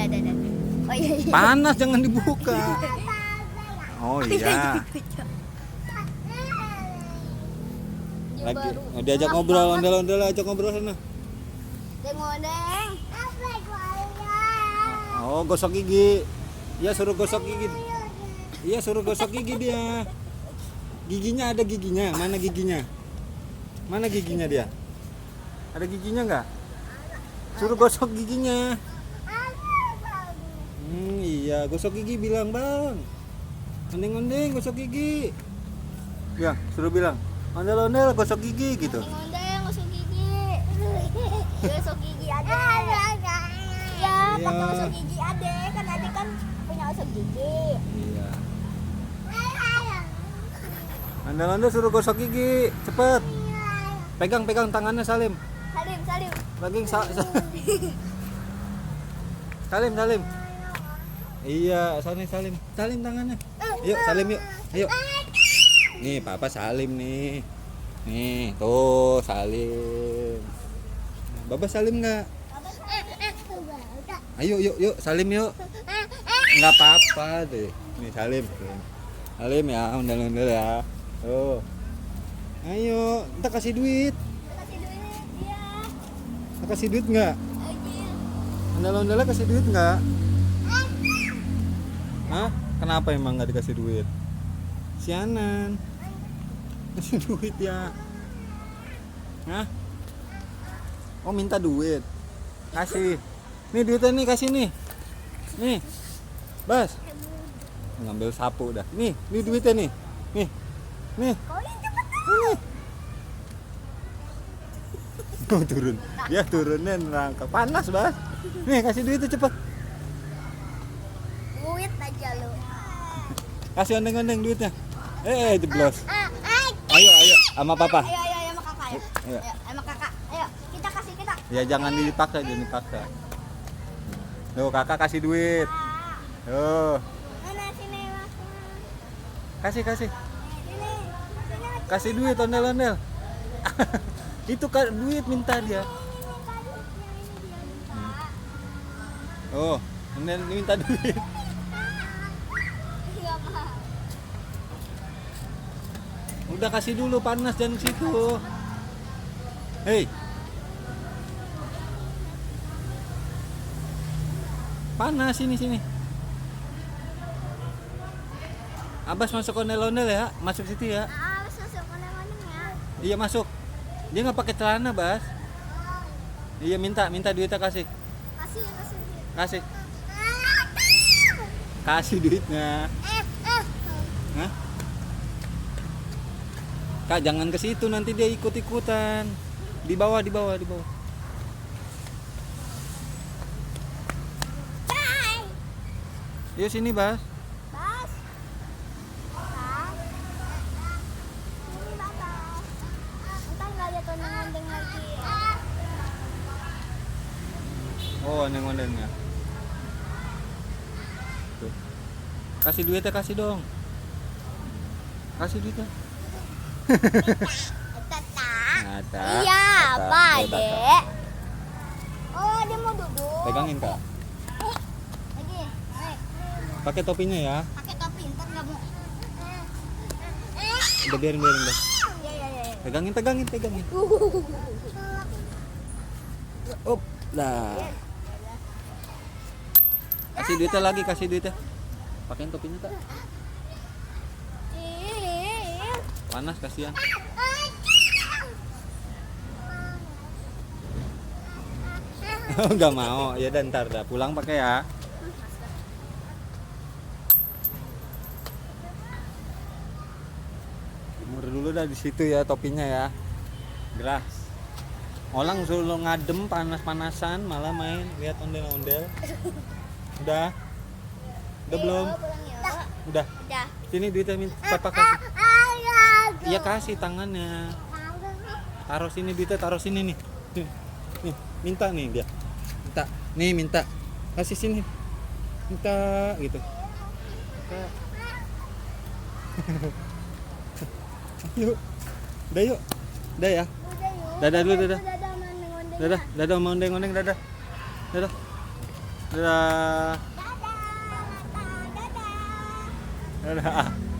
dah. Oh iya. Panas, jangan dibuka. Oh iya. Lagi diajak ngobrol, ondel-ondel, ajak ngobrol sana. Deng. Oh, gosok gigi. Iya, suruh gosok gigi. Iya, suruh gosok gigi dia. Giginya ada giginya. Mana giginya? Mana giginya dia? Ada giginya nggak? Suruh gosok giginya. Iya, gosok gigi bilang, Bang. Ondeng-ondeng gosok gigi. Ya, suruh bilang. Ondel-ondel gosok gigi gitu. Ondeng gosok gigi. Gosok gigi Ade. Iya, pakai gosok gigi Ade. Kan Ade kan punya gosok gigi. Iya. Ondel-ondel suruh gosok gigi, cepet. Pegang tangannya Salim. Salim. Salim. Iya, Salim tangannya. Yuk, Salim yuk. Ayo. Nih, Papa Salim nih. Nih, tuh Salim. Baba Salim nggak? Ayo, yuk, Salim yuk. Nggak apa-apa deh. Nih Salim ya, ondel-ondel ya. Tuh. Ayo, kita kasih duit. Kita kasih duit nggak? Ondel-ondelnya kasih duit nggak? Hah? Kenapa emang nggak dikasih duit? Sianan. Kasih duit ya. Hah? Oh, minta duit. Kasih. Nih duitnya nih, kasih nih. Nih. Bas. Ngambil sapu dah. Nih duitnya nih. Nih. Nih. Oh, turun. Dia turunin rangka. Panas, Bas. Nih, kasih duitnya cepet. Duit aja lu. Kasih ondeng-ondeng duitnya. Jeblos. Ayo sama Papa. Ayo sama kakak ya. Ayo. Sama kakak. Ayo, kita kasih. Ya jangan dipaksa, Tuh, kakak kasih duit. Tuh. Mana sini, Mas? Kasih. Sini. Kasih duit ondel-ondel. Itu kan duit minta dia. Oh, ondel minta duit. Iya, Pak. Udah kasih dulu, panas jangan ke situ. Hei. Panas sini. Abbas masuk ondel-ondel ya, masuk situ ya. Awas masuk ondel-ondel ya. Iya masuk. Dia nggak pakai celana, Bas. Iya minta duitnya kasih. Kasih. Kasih duitnya. Hah? Kak, jangan ke situ, nanti dia ikut-ikutan. Di bawah. Yuk sini, Bas. Bas. Ini Bapak. Entar nggak lihat ondeng-ondeng lagi. Oh, ondeng-ondengnya. Tuh. Kasih duitnya, kasih dong. Kasih duitnya. Tata. Iya, Tata. apa, Tuh, Tata. Dek? Oh, dia mau duduk. Pegangin, Kak. Lagi. Naik. Pakai topinya ya. Pakai topi, ntar nggak mau. Udah biarin deh. Iya. Pegangin. Up, lah. Kasih duitnya. Pakein topinya, Kak. Panas, kasihan. Enggak mau. Ya dan ntar dah pulang pakai ya. Jemur dulu dah di situ ya topinya ya. Geras. Orang suruh ngadem panas-panasan malah main lihat ondel-ondel. Udah belum? Udah. Sini duitnya Papa kasih. Iya kasih tangannya. Taruh sini duitnya, taruh sini nih. Nih, minta nih dia. Minta. Kasih sini. Minta gitu. Yuk. Udah ya. Dadah dulu, dadah. Dadah, mau ondeng-ondeng, dadah. Dadah. Dadah, Lata, dadah. Dadah.